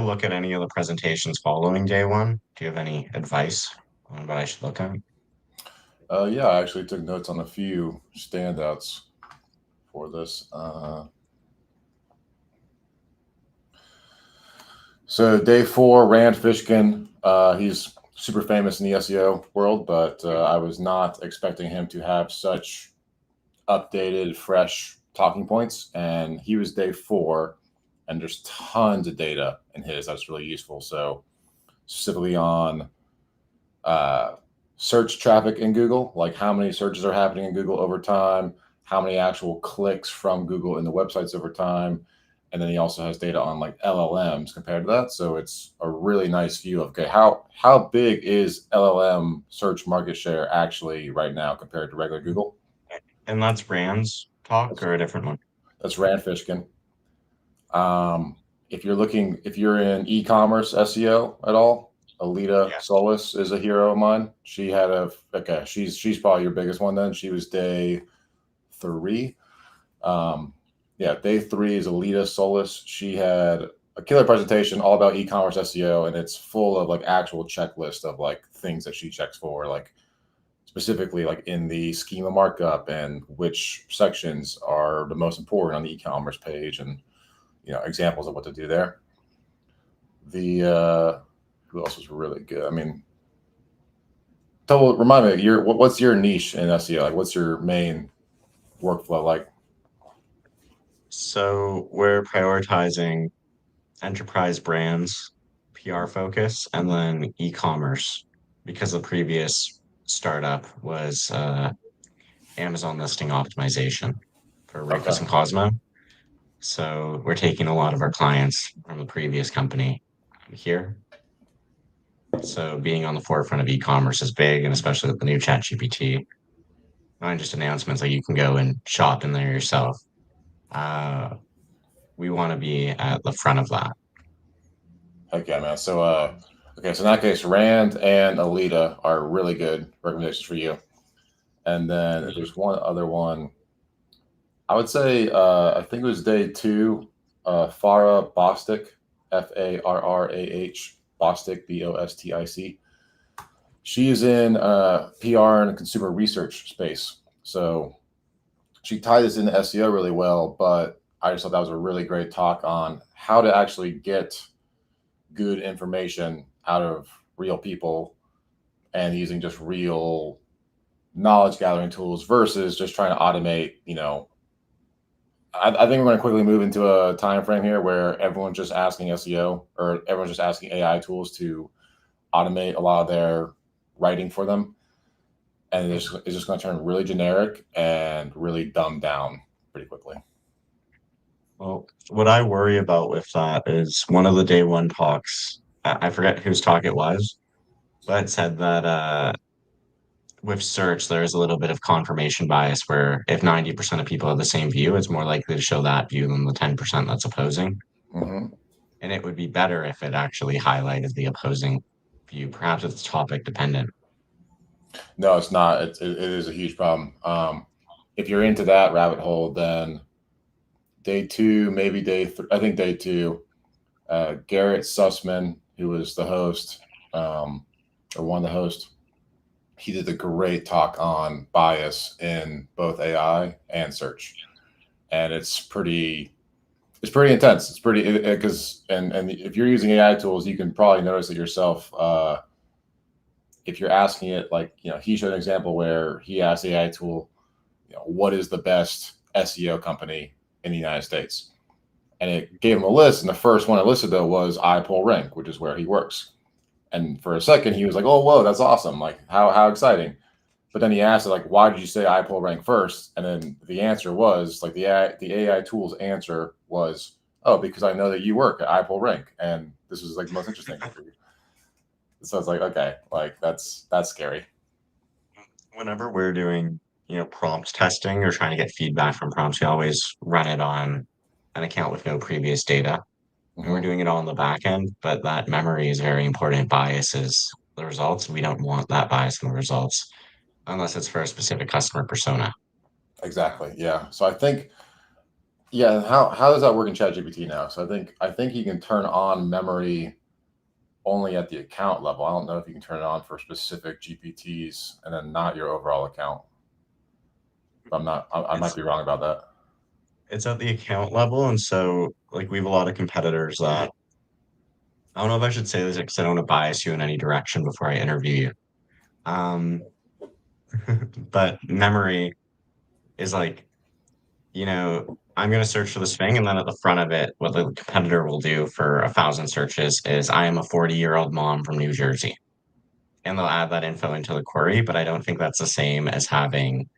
look at any of the presentations following day one? Do you have any advice on what I should look at? Yeah, I actually took notes on a few standouts for this. So day four, Rand Fishkin. He's super famous in the SEO world, but I was not expecting him to have such updated, fresh talking points. And he was day four, and there's tons of data in his that's really useful. So specifically on search traffic in Google, like how many searches are happening in Google over time, how many actual clicks from Google in the websites over time. And then he also has data on like LLMs compared to that. So it's a really nice view of, okay, how big is LLM search market share actually right now compared to regular Google? And that's Rand's talk That's, or a different one? that's Rand Fishkin. If you're in e-commerce SEO at all, Alita Yeah. Solis is a hero of mine. She's probably your biggest one then. She was day three. Day three is Alita Solis. She had a killer presentation all about e-commerce SEO, and it's full of like actual checklist of like things that she checks for, like specifically like in the schema markup and which sections are the most important on the e-commerce page, and examples of what to do there. The who else was really good? I mean, remind me, what's your niche in SEO? Like, what's your main workflow like? So we're prioritizing enterprise brands, PR focus, and then e-commerce because the previous startup was Amazon listing optimization for Okay. Rufus and Cosmo. So we're taking a lot of our clients from the previous company here. So being on the forefront of e-commerce is big, and especially with the new chat GPT, not just announcements like you can go and shop in there yourself. Uh, we want to be at the front of that. Heck yeah, man. So in that case, Rand and Alita are really good recommendations for you. And then if there's one other one, I would say I think it was day two, Farah Bostic, Farrah Bostic, Bostic. She is in PR and consumer research space. So she tied this into SEO really well, but I just thought that was a really great talk on how to actually get good information out of real people and using just real knowledge gathering tools versus just trying to automate. I think we're going to quickly move into a time frame here where everyone's just asking SEO or everyone's just asking AI tools to automate a lot of their writing for them, and it's just going to turn really generic and really dumbed down pretty quickly. Well, what I worry about with that is one of the day one talks, I forget whose talk it was, but it said that with search, there's a little bit of confirmation bias where if 90% of people have the same view, it's more likely to show that view than the 10% that's opposing. Mm-hmm. And it would be better if it actually highlighted the opposing view. Perhaps it's topic dependent. No, it's not. It is a huge problem. If you're into that rabbit hole, then day two, maybe I think day two, Garrett Sussman, who was the host, or one of the hosts, he did a great talk on bias in both AI and search, and it's pretty intense. It's pretty because and if you're using AI tools, you can probably notice it yourself. If you're asking it, like he showed an example where he asked the AI tool, what is the best SEO company in the United States, and it gave him a list, and the first one it listed though was iPullRank, which is where he works. And for a second, he was like, "Oh, whoa, that's awesome! Like, how exciting!" But then he asked, like, "Why did you say iPullRank first?" And then the answer was like the AI tool's answer was, "Oh, because I know that you work at iPullRank, and this is like the most interesting for you." So it's like, okay, like that's scary. Whenever we're doing, prompt testing or trying to get feedback from prompts, we always run it on an account with no previous data. And we're Mm-hmm. doing it all on the back end, but that memory is very important. Bias is the results. We don't want that bias in the results unless it's for a specific customer persona. Exactly. Yeah. So I think Yeah, how does that work in ChatGPT now? So I think you can turn on memory only at the account level. I don't know if you can turn it on for specific GPTs and then not your overall account. But I'm not. I might It's be wrong about that. it's at the account level, and so like we have a lot of competitors that I don't know if I should say this because I don't want to bias you in any direction before I interview you. Um, but memory is like, I'm going to search for this thing, and then at the front of it, what the competitor will do for 1,000 searches is I am a 40-year-old mom from New Jersey. And they'll add that info into the query, but I don't think that's the same as having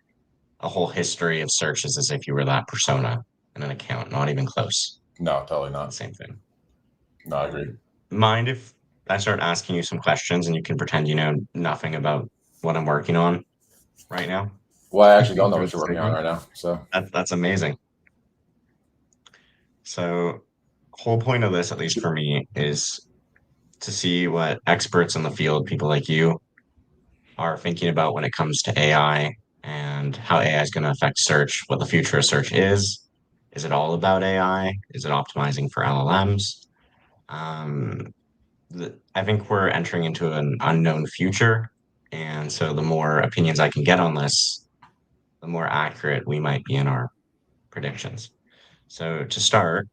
a whole history of searches as if you were that persona in an account. Not even close. No, totally Not the not. same thing. No, I agree. Mind if I start asking you some questions and you can pretend you know nothing about what I'm working on right now Well, I actually don't know through what the you're working on segment? right now. So That's amazing. So, whole point of this, at least for me, is to see what experts in the field, people like you, are thinking about when it comes to AI and how AI is going to affect search, what the future of search is. Is it all about AI? Is it optimizing for LLMs? Um, I think we're entering into an unknown future. And so the more opinions I can get on this, the more accurate we might be in our predictions. So to start,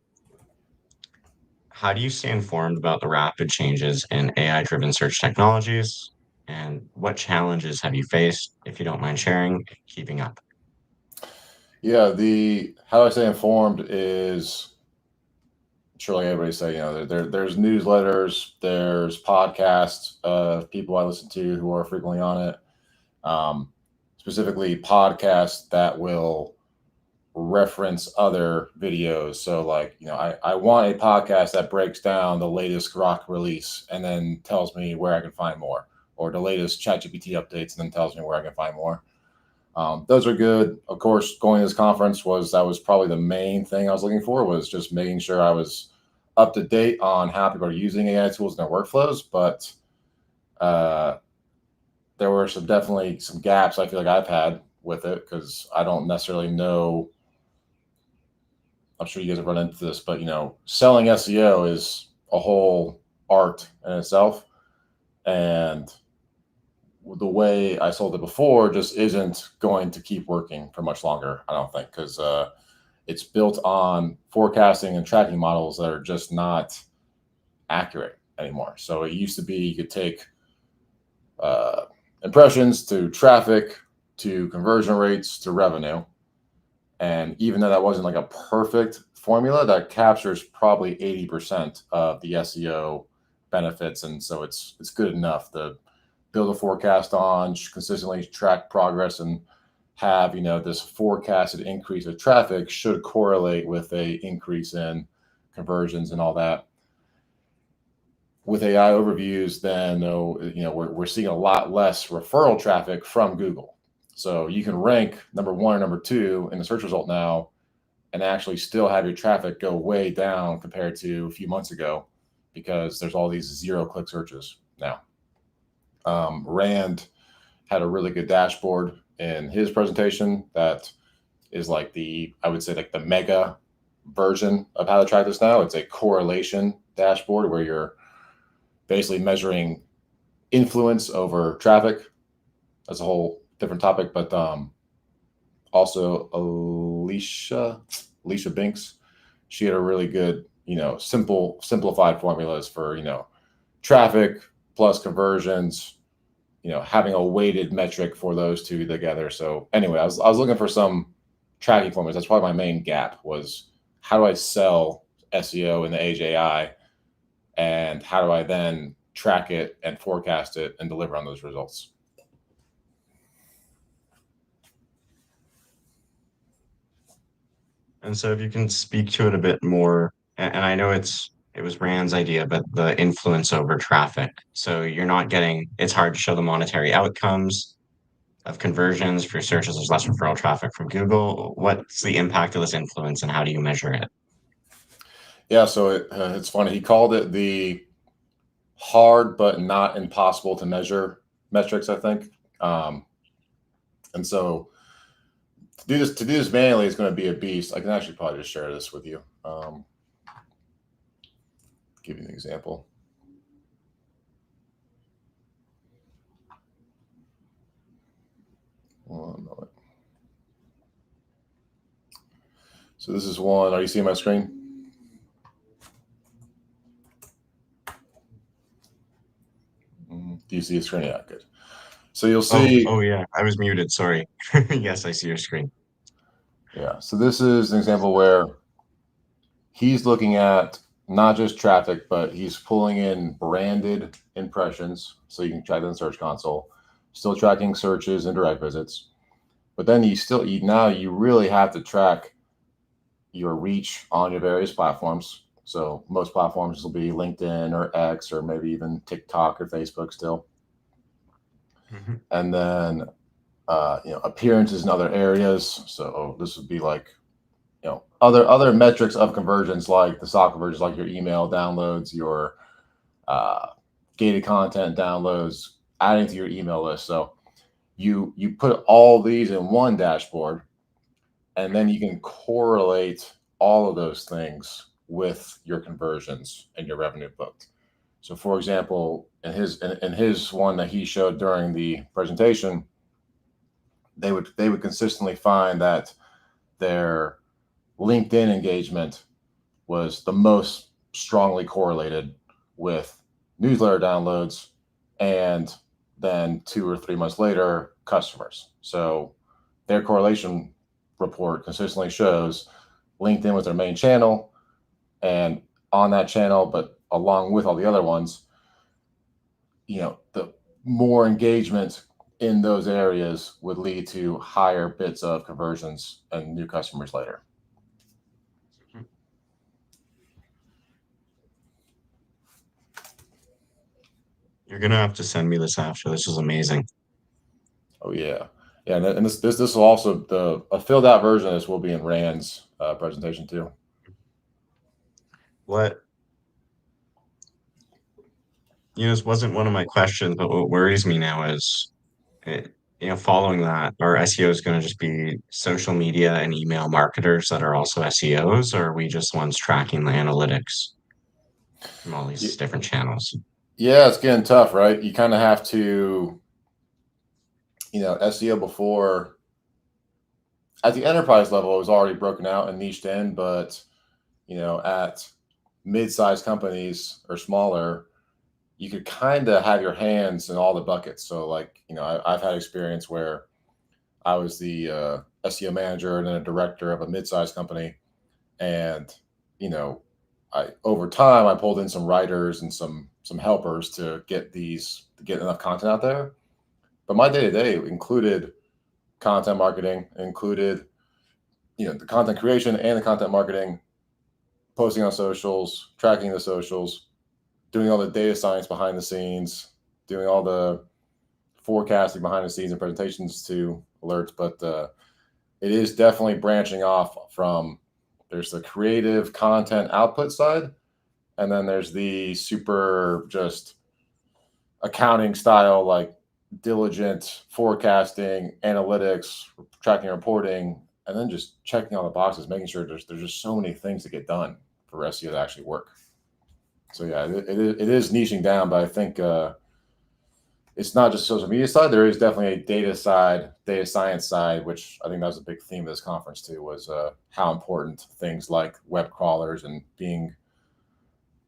how do you stay informed about the rapid changes in AI-driven search technologies? And what challenges have you faced, if you don't mind sharing, keeping up? yeah, the how I stay informed is sure like everybody say, there's newsletters, there's podcasts of people I listen to who are frequently on it. Specifically podcasts that will reference other videos. So like, I want a podcast that breaks down the latest rock release and then tells me where I can find more, or the latest ChatGPT updates and then tells me where I can find more. Those are good. Of course, going to this conference was probably the main thing I was looking for, was just making sure I was up to date on how people are using AI tools in their workflows. But uh, there were definitely some gaps I feel like I've had with it, because I don't necessarily know. I'm sure you guys have run into this, but selling SEO is a whole art in itself, and the way I sold it before just isn't going to keep working for much longer, I don't think, because it's built on forecasting and tracking models that are just not accurate anymore. So it used to be you could take uh, impressions to traffic to conversion rates to revenue. And even though that wasn't like a perfect formula, that captures probably 80% of the SEO benefits. And so it's good enough to build a forecast on, consistently track progress, and have this forecasted increase of traffic should correlate with a increase in conversions and all that. With AI overviews, then we're seeing a lot less referral traffic from Google. So you can rank number one or number two in the search result now, and actually still have your traffic go way down compared to a few months ago, because there's all these zero-click searches now. Rand had a really good dashboard in his presentation that is like I would say like the mega version of how to track this now. It's a correlation dashboard where you're basically measuring influence over traffic. That's a whole different topic, but also Alicia Binks, she had a really good, simplified formulas for, traffic plus conversions, having a weighted metric for those two together. So anyway, I was looking for some tracking formulas. That's probably my main gap, was how do I sell SEO in the age of AI, and how do I then track it and forecast it and deliver on those results? And so if you can speak to it a bit more, and I know it was Rand's idea, but the influence over traffic. So you're not getting, it's hard to show the monetary outcomes of conversions for your searches. There's less referral traffic from Google. What's the impact of this influence and how do you measure it? Yeah, so it's funny. He called it the hard but not impossible to measure metrics, I think. And so to do this manually is going to be a beast. I can actually probably just share this with you. Give you an example. One moment. So this is one. Are you seeing my screen? Do you see a screen? Yeah, good. So you'll see. Oh yeah, I was muted. Sorry. Yes, I see your screen. Yeah. So this is an example where he's looking at not just traffic, but he's pulling in branded impressions. So you can track that in Search Console, still tracking searches and direct visits. But then now you really have to track your reach on your various platforms. So most platforms will be LinkedIn or X or maybe even TikTok or Facebook still. Mm-hmm. And then appearances in other areas. So this would be like other metrics of conversions, like the stock conversions, like your email downloads, your gated content downloads, adding to your email list. So you put all these in one dashboard, and then you can correlate all of those things with your conversions and your revenue booked. So, for example, in his one that he showed during the presentation, they would consistently find that their LinkedIn engagement was the most strongly correlated with newsletter downloads, and then 2 or 3 months later, customers. So their correlation report consistently shows LinkedIn was their main channel, and on that channel, but along with all the other ones, the more engagement in those areas would lead to higher bits of conversions and new customers later. You're gonna have to send me this after. This is amazing. Oh yeah, yeah, and this will also a filled out version of this will be in Rand's presentation too. What this wasn't one of my questions, but what worries me now is, following that, our SEO is going to just be social media and email marketers that are also SEOs, or are we just ones tracking the analytics from all these different channels? Yeah, it's getting tough, right? You kind of have to, SEO before at the enterprise level, it was already broken out and niched in, but at mid-sized companies or smaller, you could kind of have your hands in all the buckets. So like, I've had experience where I was the SEO manager and then a director of a mid-sized company. And, over time, I pulled in some writers and some helpers to get enough content out there. But my day-to-day included content marketing, included, the content creation and the content marketing, posting on socials, tracking the socials, doing all the data science behind the scenes, doing all the forecasting behind the scenes and presentations to alerts. But it is definitely branching off from, there's the creative content output side, and then there's the super just accounting style, like diligent forecasting, analytics, tracking, reporting, and then just checking all the boxes, making sure there's just so many things to get done for SEO to actually work. So yeah, it is niching down, but I think it's not just social media side. There is definitely a data science side, which I think that was a big theme of this conference too, was how important things like web crawlers and being,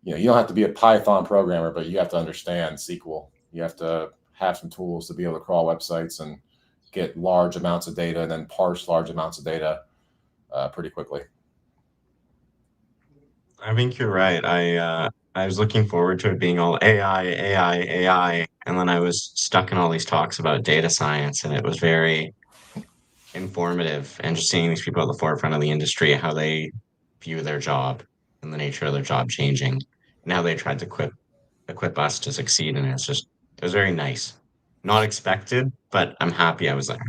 you don't have to be a Python programmer, but you have to understand SQL. You have to have some tools to be able to crawl websites and get large amounts of data and then parse large amounts of data pretty quickly. I think you're right. I was looking forward to it being all AI, and then I was stuck in all these talks about data science, and it was very informative, and just seeing these people at the forefront of the industry, how they view their job and the nature of their job changing, and how they tried to equip us to succeed. And it was very nice. Not expected, but I'm happy I was there.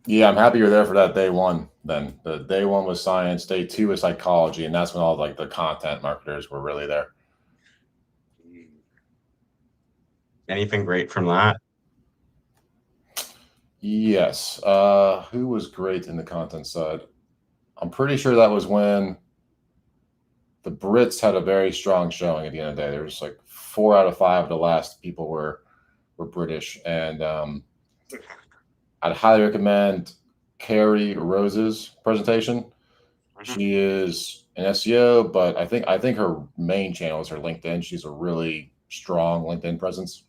Yeah, I'm happy you're there for that day one. Then the day one was science, day two was psychology, and that's when all like the content marketers were really there. Anything great from that? Yes. Who was great in the content side? I'm pretty sure that was when the Brits had a very strong showing at the end of the day. There was like 4 out of 5 of the last people were British, and I'd highly recommend Carrie Rose's presentation. Mhm. She is an SEO, but I think her main channel is her LinkedIn. She's a really strong LinkedIn presence.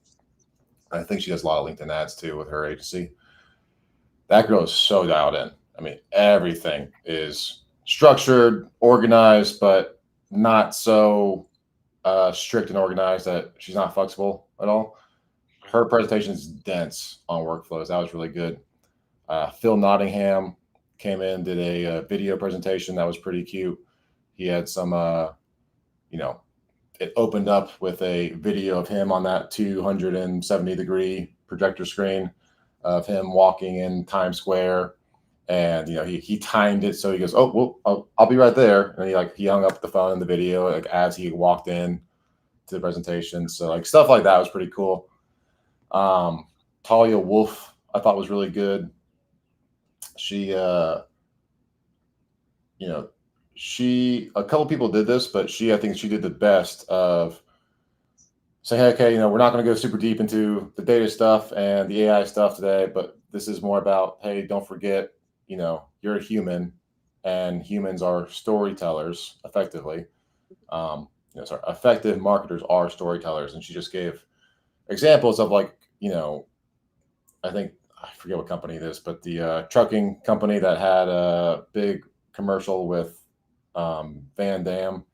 I think she does a lot of LinkedIn ads too with her agency. That girl is so dialed in. I mean, everything is structured, organized, but not so strict and organized that she's not flexible at all. Her presentation is dense on workflows. That was really good. Phil Nottingham came in, did a video presentation that was pretty cute. He had some, you know, it opened up with a video of him on that 270-degree projector screen of him walking in Times Square. And he timed it so he goes, oh well, I'll be right there, and he hung up the phone in the video like as he walked in to the presentation. So like stuff like that was pretty cool. Talia Wolf I thought was really good. She you know she a couple people did this, but I think she did the best of saying, hey, okay, we're not going to go super deep into the data stuff and the AI stuff today, but this is more about, hey, don't forget, you're a human, and humans are storytellers effectively. Sorry, effective marketers are storytellers. And she just gave examples of like, I think, I forget what company it is, but the trucking company that had a big commercial with Van Damme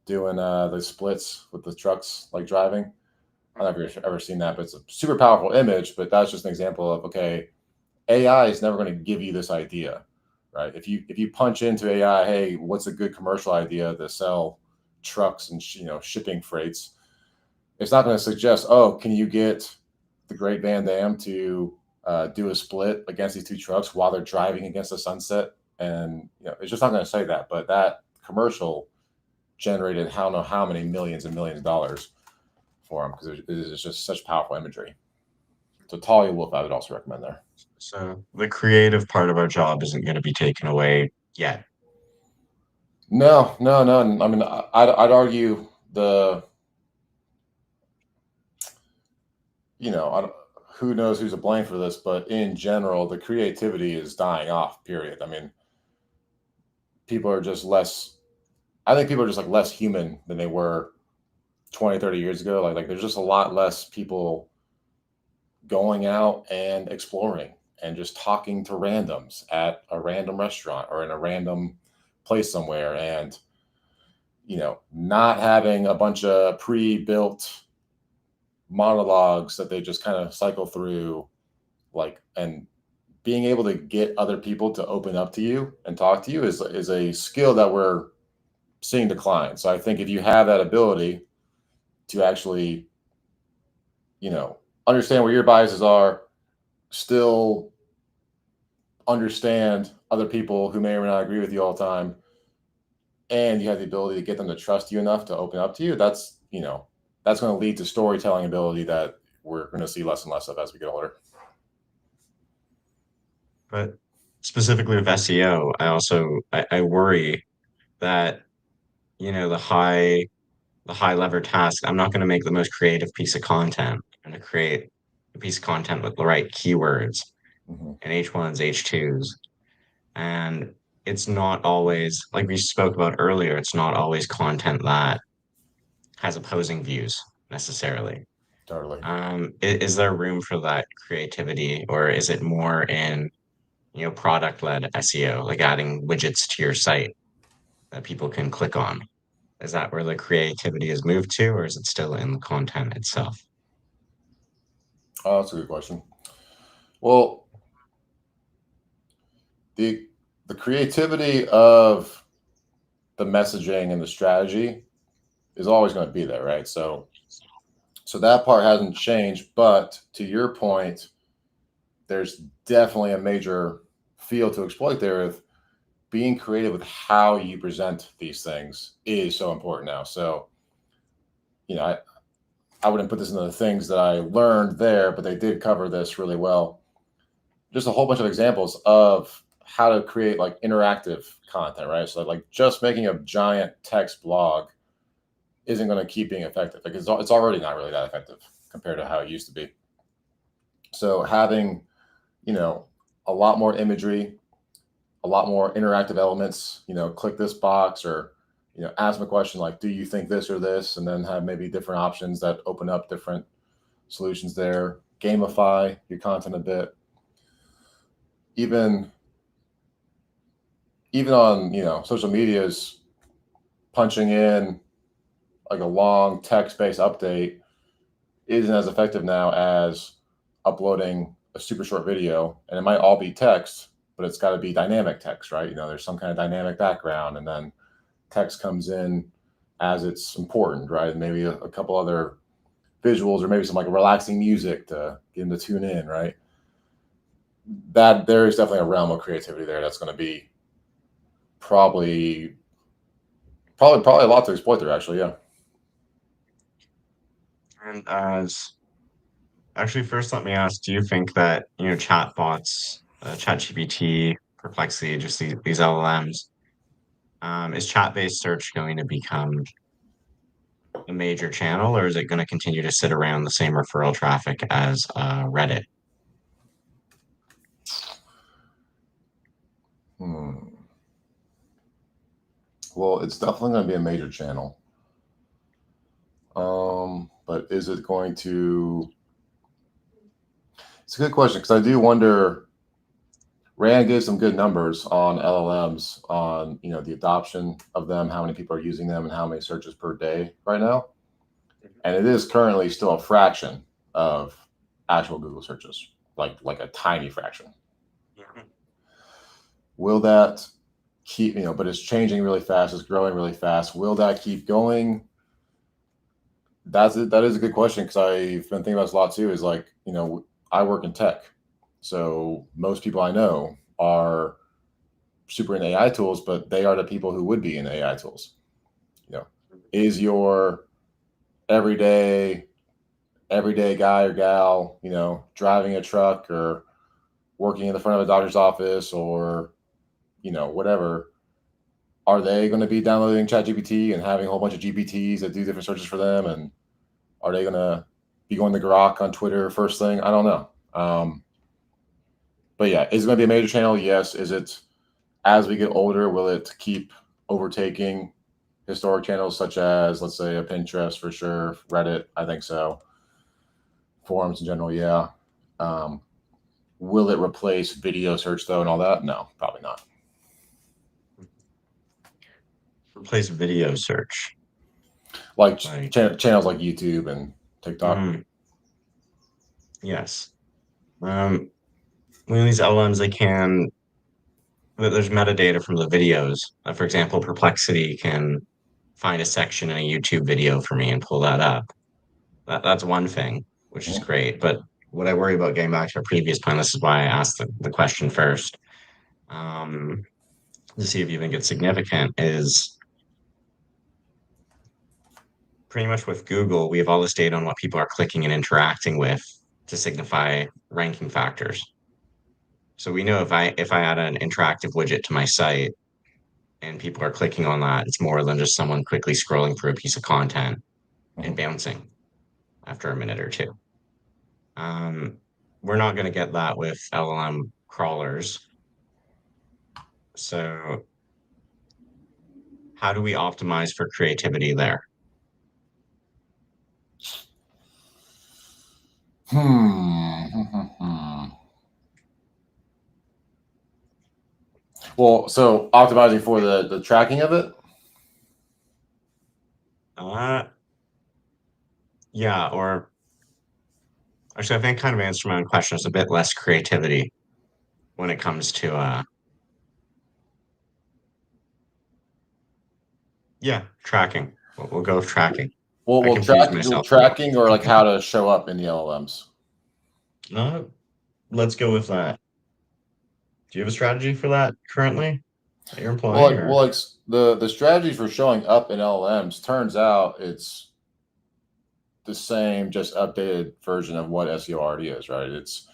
doing the splits with the trucks like driving. I don't know if you've ever seen that, but it's a super powerful image. But that's just an example of, okay, AI is never going to give you this idea, right? If you punch into AI, hey, what's a good commercial idea to sell trucks and shipping freights? It's not going to suggest, oh, can you get the great Van Damme to do a split against these two trucks while they're driving against the sunset? And it's just not going to say that. But that commercial generated how know how many millions and millions of dollars for him, because it is just such powerful imagery. So Talia Wolf, I would also recommend there. So the creative part of our job isn't going to be taken away yet. No, no, no. I mean, I'd argue I don't, who knows who's to blame for this, but in general, the creativity is dying off, period. I mean, people are just less, I think people are just like less human than they were 20, 30 years ago. Like there's just a lot less people going out and exploring and just talking to randoms at a random restaurant or in a random place somewhere, and not having a bunch of pre-built monologues that they just kind of cycle through, like, and being able to get other people to open up to you and talk to you is a skill that we're seeing decline. So I think if you have that ability to actually understand where your biases are, still understand other people who may or may not agree with you all the time, and you have the ability to get them to trust you enough to open up to you, that's going to lead to storytelling ability that we're going to see less and less of as we get older. But specifically with SEO, I worry that, the high lever task, I'm not going to make the most creative piece of content. I'm going to create a piece of content with the right keywords Mm-hmm. and H1s, H2s. And it's not always, like we spoke about earlier, it's not always content that has opposing views necessarily. Totally. Is there room for that creativity, or is it more in, product-led SEO, like adding widgets to your site that people can click on? Is that where the creativity is moved to, or is it still in the content itself? Oh, that's a good question. Well, the the creativity of the messaging and the strategy is always going to be there, right? So that part hasn't changed. But to your point, there's definitely a major field to exploit there. With being creative with how you present these things is so important now. So, you know, I, I wouldn't put this into the things that I learned there, but they did cover this really well. just a whole bunch of examples of how to create like interactive content, right? So like just making a giant text blog isn't going to keep being effective. Like it's already not really that effective compared to how it used to be. So having, a lot more imagery, a lot more interactive elements, click this box, or, ask them a question like, do you think this or this? And then have maybe different options that open up different solutions there. Gamify your content a bit. Even on, social medias, punching in like a long text-based update isn't as effective now as uploading a super short video, and it might all be text, but it's got to be dynamic text, right? There's some kind of dynamic background, and then text comes in as it's important, right? And maybe a couple other visuals, or maybe some like relaxing music to get them to tune in, right? That there is definitely a realm of creativity there that's going to be probably a lot to exploit there, actually. Yeah. And actually, first, let me ask: do you think that chatbots, ChatGPT, Perplexity, just these LLMs, is chat-based search going to become a major channel, or is it going to continue to sit around the same referral traffic as Reddit? Well, it's definitely going to be a major channel. But is it going to? It's a good question, because I do wonder. Rand gave some good numbers on LLMs, on the adoption of them, how many people are using them, and how many searches per day right now. And it is currently still a fraction of actual Google searches, like a tiny fraction. Will that keep, but it's changing really fast, it's growing really fast. Will that keep going? That is a good question, because I've been thinking about this a lot too. Is like, I work in tech, so most people I know are super into AI tools, but they are the people who would be in AI tools. Is your everyday guy or gal, driving a truck or working in the front of a doctor's office, or, whatever, are they going to be downloading ChatGPT and having a whole bunch of GPTs that do different searches for them? And are they going to be going to Grok on Twitter first thing? I don't know. But yeah, is it going to be a major channel? Yes. Is it, as we get older, will it keep overtaking historic channels such as, let's say, a Pinterest? For sure. Reddit, I think so. Forums in general, yeah. Will it replace video search though and all that? No, probably not. Replace video search, like channels like YouTube and TikTok. Yes. These LLMs, there's metadata from the videos. For example, Perplexity can find a section in a YouTube video for me and pull that up. That's one thing, which is great. But what I worry about, getting back to our previous point, this is why I asked the question first, to see if you think it's significant, is pretty much with Google, we have all this data on what people are clicking and interacting with to signify ranking factors. So we know if I add an interactive widget to my site and people are clicking on that, it's more than just someone quickly scrolling through a piece of content and bouncing after a minute or two. We're not going to get that with LLM crawlers. So how do we optimize for creativity there? Well, so optimizing for the tracking of it? Yeah, or actually, I think kind of answer my own question. Is a bit less creativity when it comes to tracking. We'll go with tracking. Well, tracking, or like how to show up in the LLMs. Let's go with that. Do you have a strategy for that currently that you're employing? Well, like the strategy for showing up in LLMs, turns out it's the same, just updated version of what SEO already is, right? It's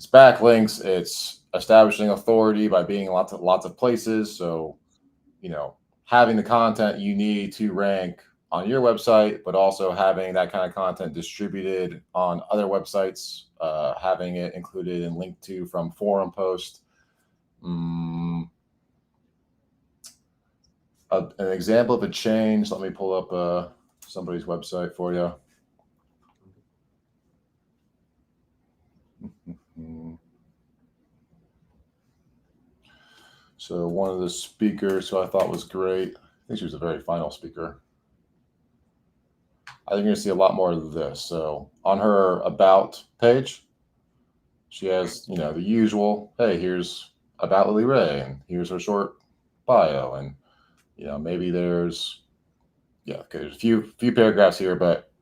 it's backlinks, it's establishing authority by being in lots of places. So, having the content you need to rank on your website, but also having that kind of content distributed on other websites, having it included and linked to from forum posts. An example of a change. Let me pull up somebody's website for you. So one of the speakers who I thought was great, I think she was a very final speaker. I think you're going to see a lot more of this. So on her about page, she has, the usual, hey, here's about Lily Ray, and here's her short bio. And, maybe there's a few paragraphs here, but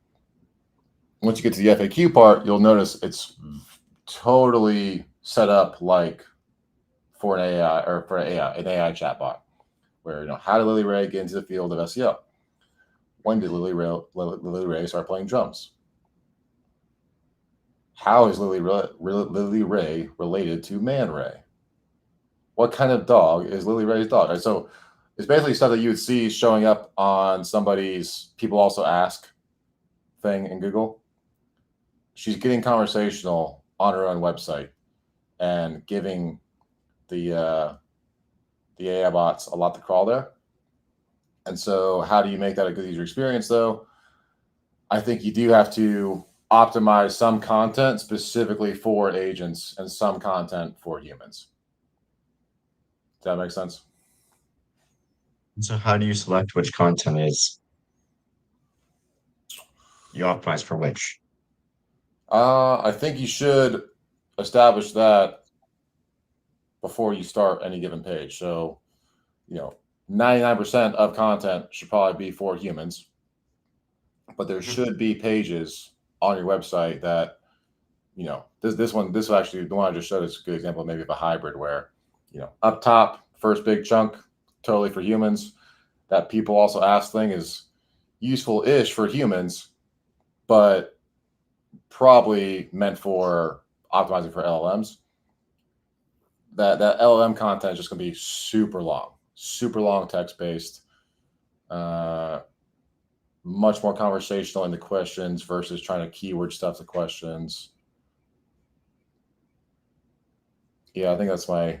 once you get to the FAQ part, you'll notice it's totally set up like for an AI or for an AI chatbot, where how did Lily Ray get into the field of SEO? When did Lily Ray start playing drums? How is Lily Ray related to Man Ray? What kind of dog is Lily Ray's dog? Right, so it's basically stuff that you would see showing up on somebody's people also ask thing in Google. She's getting conversational on her own website and giving the AI bots a lot to crawl there. And so how do you make that a good user experience, though? I think you do have to optimize some content specifically for agents and some content for humans. Does that make sense? So how do you select which content is you optimize for which? I think you should establish that before you start any given page. So, 99% of content should probably be for humans, but there should be pages on your website that, this actually, the one I just showed is a good example, maybe of a hybrid where, up top, first big chunk, totally for humans. That people also ask thing is useful-ish for humans, but probably meant for optimizing for LLMs. That LLM content is just going to be super long text-based, much more conversational in the questions versus trying to keyword stuff to questions. Yeah, I think that's my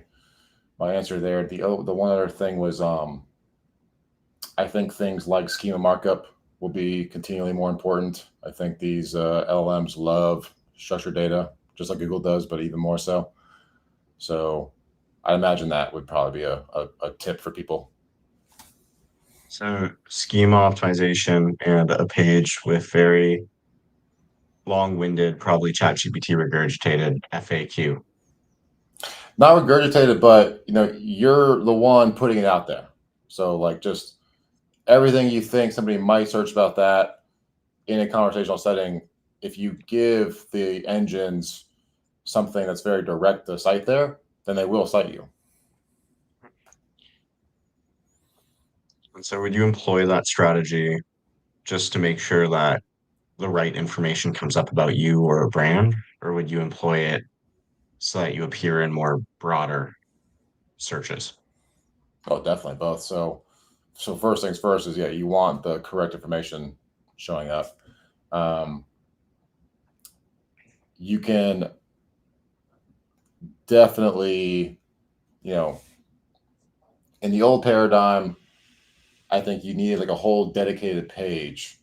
answer there. The one other thing was I think things like schema markup will be continually more important. I think these LLMs love structured data, just like Google does, but even more so. So I imagine that would probably be a tip for people. So schema optimization and a page with very long-winded, probably ChatGPT regurgitated FAQ. Not regurgitated, but you're the one putting it out there. So like just everything you think somebody might search about that in a conversational setting, if you give the engines something that's very direct to cite there, then they will cite you. And so would you employ that strategy just to make sure that the right information comes up about you or a brand, or would you employ it so that you appear in more broader searches? Oh, definitely both. So first things first is, you want the correct information showing up. You can definitely, in the old paradigm, I think you needed like a whole dedicated page,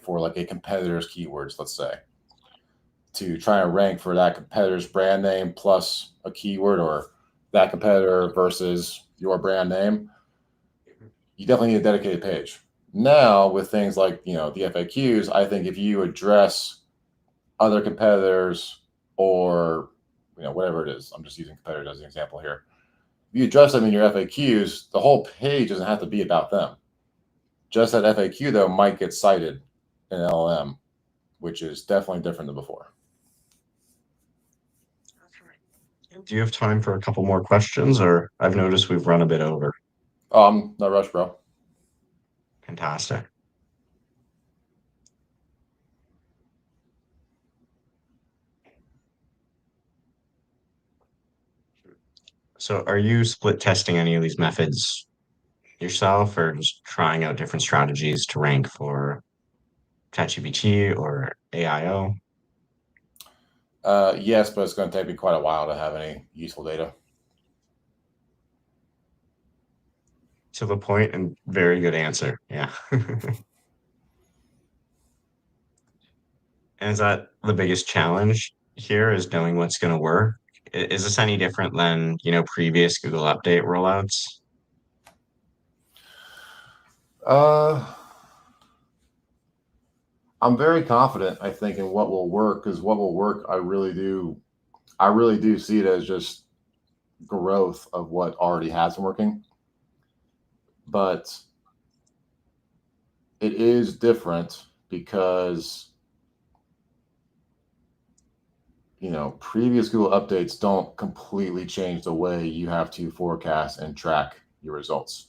for like a competitor's keywords, let's say, to try and rank for that competitor's brand name plus a keyword, or that competitor versus your brand name. You definitely need a dedicated page. Now with things like, the FAQs, I think if you address other competitors or, whatever it is, I'm just using competitors as an example here. If you address them in your FAQs, the whole page doesn't have to be about them. Just that FAQ, though, might get cited in LLM, which is definitely different than before. Do you have time for a couple more questions, or I've noticed we've run a bit over? No rush, bro. Fantastic. So are you split testing any of these methods yourself or just trying out different strategies to rank for ChatGPT or AIO? Yes, but it's going to take me quite a while to have any useful data. To the point and very good answer. Yeah. And is that the biggest challenge here is knowing what's going to work? Is this any different than, previous Google Update rollouts? Uh, I'm very confident, I think, in what will work, because what will work, I really do see it as just growth of what already has been working. But it is different because, previous Google updates don't completely change the way you have to forecast and track your results.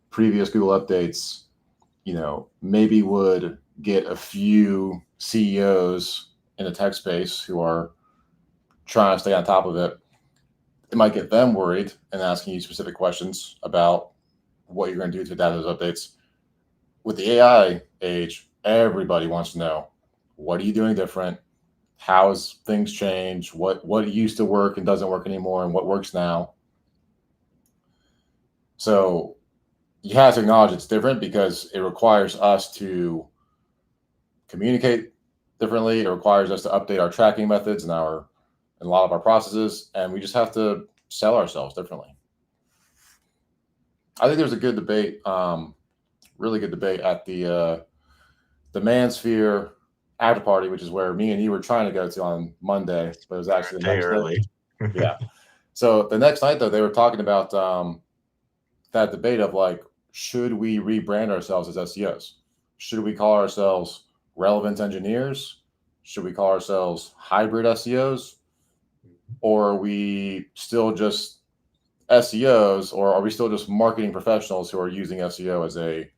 Previous Google updates, maybe would get a few CEOs in the tech space who are trying to stay on top of it. It might get them worried and asking you specific questions about what you're going to do to adapt those updates. With the AI age, everybody wants to know, what are you doing different? How's things change? What used to work and doesn't work anymore, and what works now? So you have to acknowledge it's different because it requires us to communicate differently. It requires us to update our tracking methods and a lot of our processes, and we just have to sell ourselves differently. I think there's a good debate, really good debate at the Mansphere after party, which is where me and you were trying to go to on Monday, but it was actually the Day next day. early. Yeah. So the next night, though, they were talking about that debate of like, should we rebrand ourselves as SEOs? Should we call ourselves relevant engineers? Should we call ourselves hybrid SEOs? Or are we still just SEOs, or are we still just marketing professionals who are using SEO as a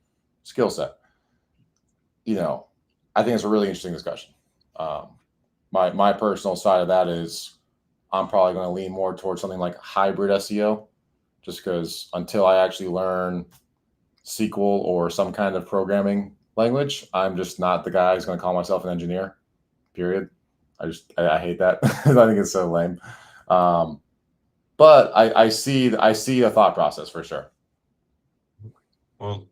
skill set? I think it's a really interesting discussion. My personal side of that is I'm probably going to lean more towards something like hybrid SEO, just because until I actually learn SQL or some kind of programming language, I'm just not the guy who's going to call myself an engineer. Period. I hate that. I think it's so lame. But I see a thought process for sure. Well,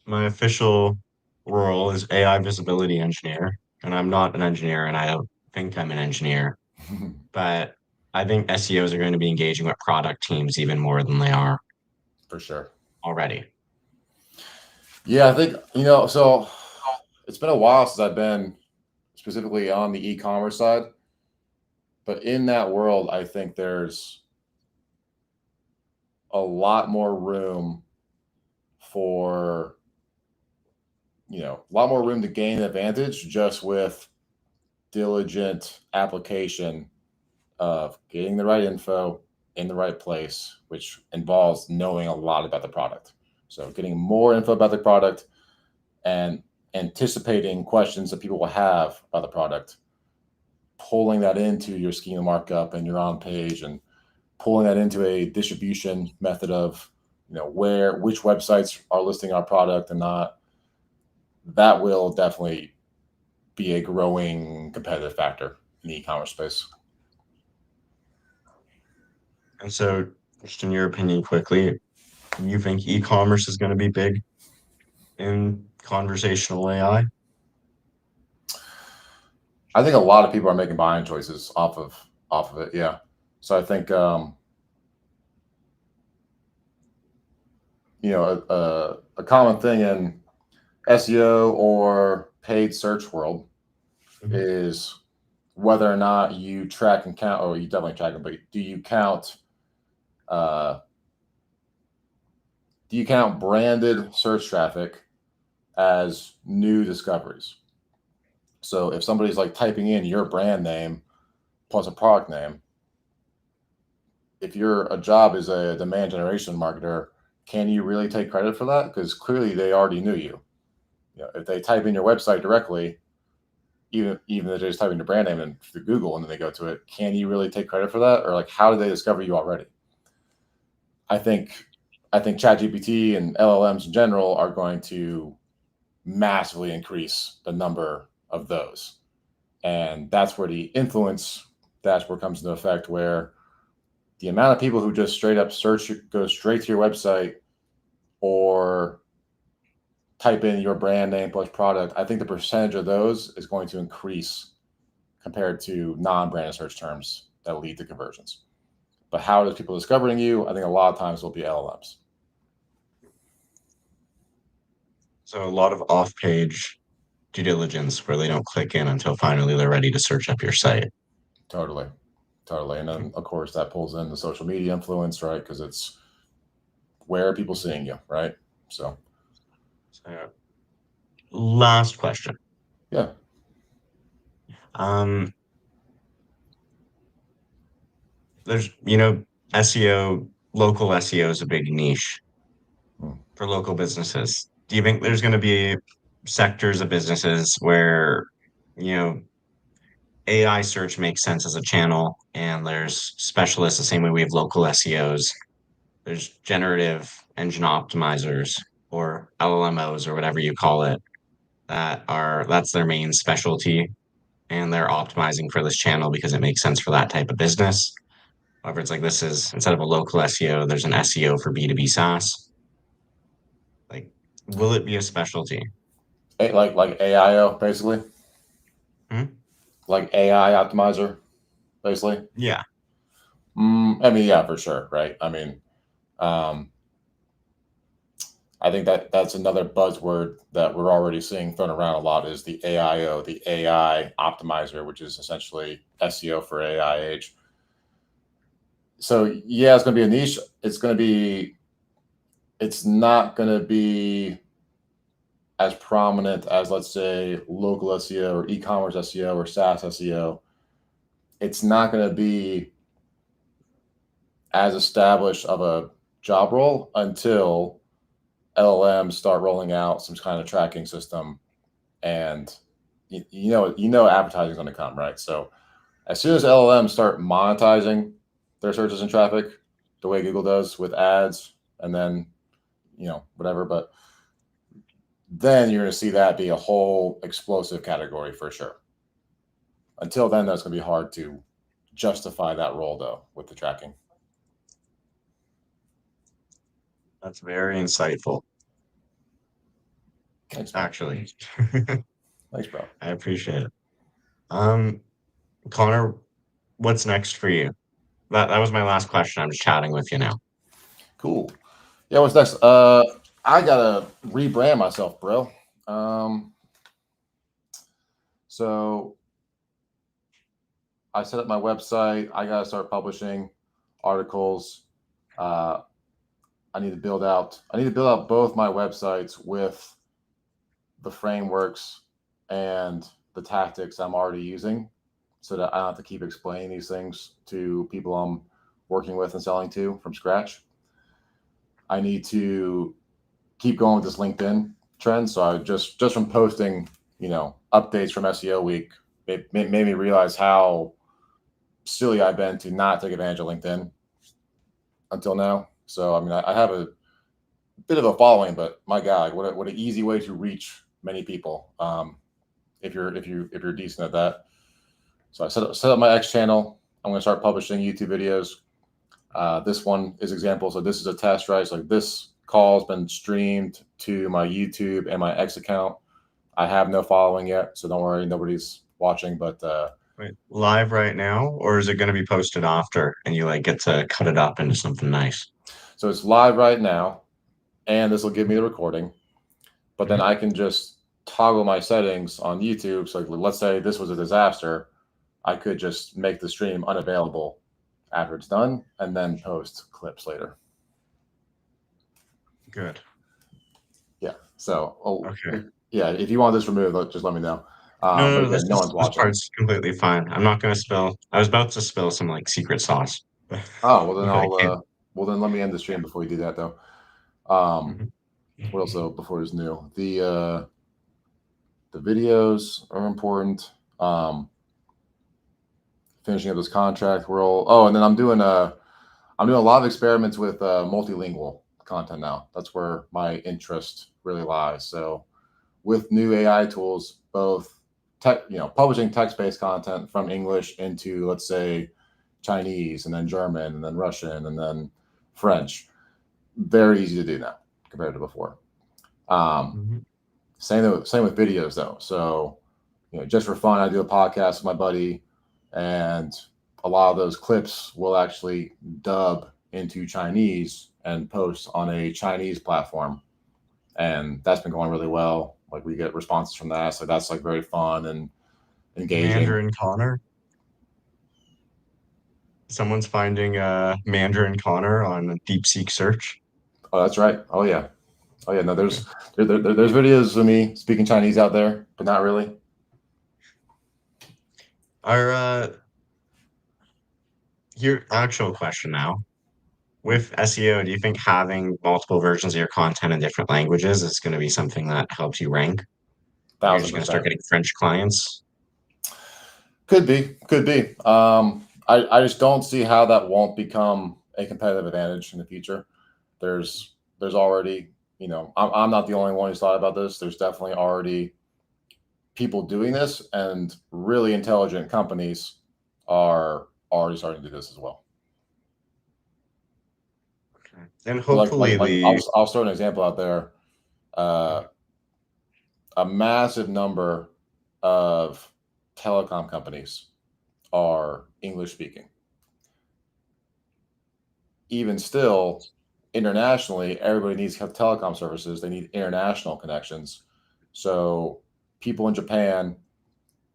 my official role is AI visibility engineer, and I'm not an engineer, and I don't think I'm an engineer, but I think SEOs are going to be engaging with product teams even more than they are For sure. already. Yeah, I think, so it's been a while since I've been specifically on the e-commerce side, but in that world, I think there's a lot more room for, a lot more room to gain an advantage just with diligent application of getting the right info in the right place, which involves knowing a lot about the product. So getting more info about the product and anticipating questions that people will have about the product, pulling that into your schema markup and your on page, and pulling that into a distribution method of, which websites are listing our product and not. That will definitely be a growing competitive factor in the e-commerce space. And so, just in your opinion, quickly, you think e-commerce is going to be big in conversational AI? I think a lot of people are making buying choices off of it. Yeah. So I think a common thing in SEO or paid search world is whether or not you track and count, or you definitely track it, but do you count branded search traffic as new discoveries? So if somebody's like typing in your brand name plus a product name, if your job is a demand generation marketer, can you really take credit for that? Because clearly they already knew you. If they type in your website directly, even if they're just typing the brand name in through Google and then they go to it, can you really take credit for that? Or like, how did they discover you already? I think ChatGPT and LLMs in general are going to massively increase the number of those. And that's where the influence dashboard comes into effect, where the amount of people who just straight up go straight to your website or type in your brand name plus product, I think the percentage of those is going to increase compared to non-branded search terms that lead to conversions. But how are people discovering you? I think a lot of times will be LLMs. So a lot of off-page due diligence where they don't click in until finally they're ready to search up your site. Totally. And then, of course, that pulls in the social media influence, right? Because it's where are people seeing you, right? So last question. Yeah. There's, SEO, local SEO is a big niche for local businesses. Do you think there's going to be sectors of businesses where, AI search makes sense as a channel and there's specialists the same way we have local SEOs? There's generative engine optimizers or LLMOs or whatever you call it that's their main specialty and they're optimizing for this channel because it makes sense for that type of business. However, it's like this is instead of a local SEO, there's an SEO for B2B SaaS. Like, will it be a specialty? Like AIO, basically? Like AI optimizer, basically? Yeah. I mean, yeah, for sure, right? I mean, I think that's another buzzword that we're already seeing thrown around a lot is the AIO, the AI optimizer, which is essentially SEO for AI age. So yeah, it's going to be a niche. It's not going to be as prominent as, let's say, local SEO or e-commerce SEO or SaaS SEO. It's not going to be as established of a job role until LLMs start rolling out some kind of tracking system, and you know advertising is going to come, right? So as soon as LLMs start monetizing their searches and traffic the way Google does with ads, and then whatever, but then you're going to see that be a whole explosive category for sure. Until then, that's going to be hard to justify that role, though, with the tracking. That's very insightful. Thanks, man. Actually. Thanks, bro. I appreciate it. Connor, what's next for you? That was my last question. I'm just chatting with you now. Cool. Yeah, what's next? I gotta rebrand myself, bro. So I set up my website. I gotta start publishing articles. I need to build out both my websites with the frameworks and the tactics I'm already using, so that I don't have to keep explaining these things to people I'm working with and selling to from scratch. I need to keep going with this LinkedIn trend. So I just from posting, updates from SEO week, it made me realize how silly I've been to not take advantage of LinkedIn until now. So I mean, I have a bit of a following, but my God, what an easy way to reach many people. If you're decent at that. So I set up my X channel. I'm going to start publishing YouTube videos. This one is example. So this is a test, right? So like this call has been streamed to my YouTube and my X account. I have no following yet, so don't worry, nobody's watching. But Wait, live right now, or is it going to be posted after, and you get to cut it up into something nice? So it's live right now, and this will give me the recording. But then I can just toggle my settings on YouTube. So let's say this was a disaster, I could just make the stream unavailable after it's done, and then post clips later. Good. Yeah. So, okay. Yeah, if you want this removed, just let me know. No, but no one's watching. This part's completely fine. I'm not going to spill. I was about to spill some secret sauce. Oh, well then then let me end the stream before you do that, though. What else though before it's new? The videos are important. Finishing up this contract role. Oh, and then I'm doing I'm doing a lot of experiments with multilingual content now. That's where my interest really lies. So with new AI tools, both publishing text-based content from English into, let's say, Chinese, and then German, and then Russian, and then French, very easy to do now compared to before. Same with videos though. So, just for fun, I do a podcast with my buddy, and a lot of those clips will actually dub into Chinese and post on a Chinese platform, and that's been going really well. Like, we get responses from that, so that's like very fun and engaging. Mandarin Connor. Someone's finding Mandarin Connor on a DeepSeek search. Oh, that's right. Oh yeah. No, there's videos of me speaking Chinese out there, but not really. Your actual question now. With SEO, do you think having multiple versions of your content in different languages is going to be something that helps you rank? You're just going to start 1,000%. getting French clients? Could be. I just don't see how that won't become a competitive advantage in the future. There's already, I'm not the only one who's thought about this. There's definitely already people doing this, and really intelligent companies are already starting to do this as well. Okay. And hopefully I'll throw an example out there. A massive number of telecom companies are English speaking. Even still, internationally, everybody needs to have telecom services. They need international connections. So people in Japan,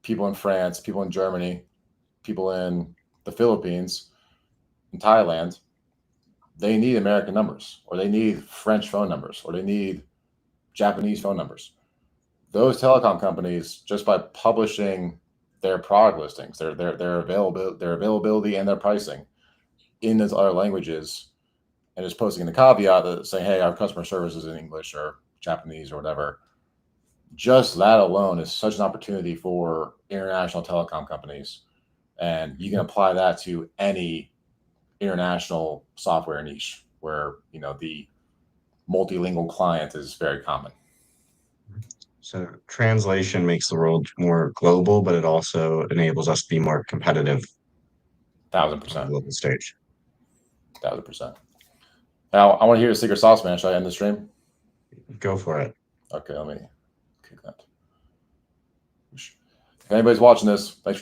people in France, people in Germany, people in the Philippines, in Thailand, they need American numbers, or they need French phone numbers, or they need Japanese phone numbers. Those telecom companies, just by publishing their product listings, their availability and their pricing in those other languages, and just posting in the caveat that saying, hey, our customer service is in English or Japanese or whatever, just that alone is such an opportunity for international telecom companies. And you can apply that to any international software niche where, the multilingual client is very common. So translation makes the world more global, but it also enables us to be more competitive on the 1,000%. global stage. 1,000%. Now, I want to hear the secret sauce, man. Should I end the stream? Go for it. Okay, let me kick that. If anybody's watching this, thanks for tuning in.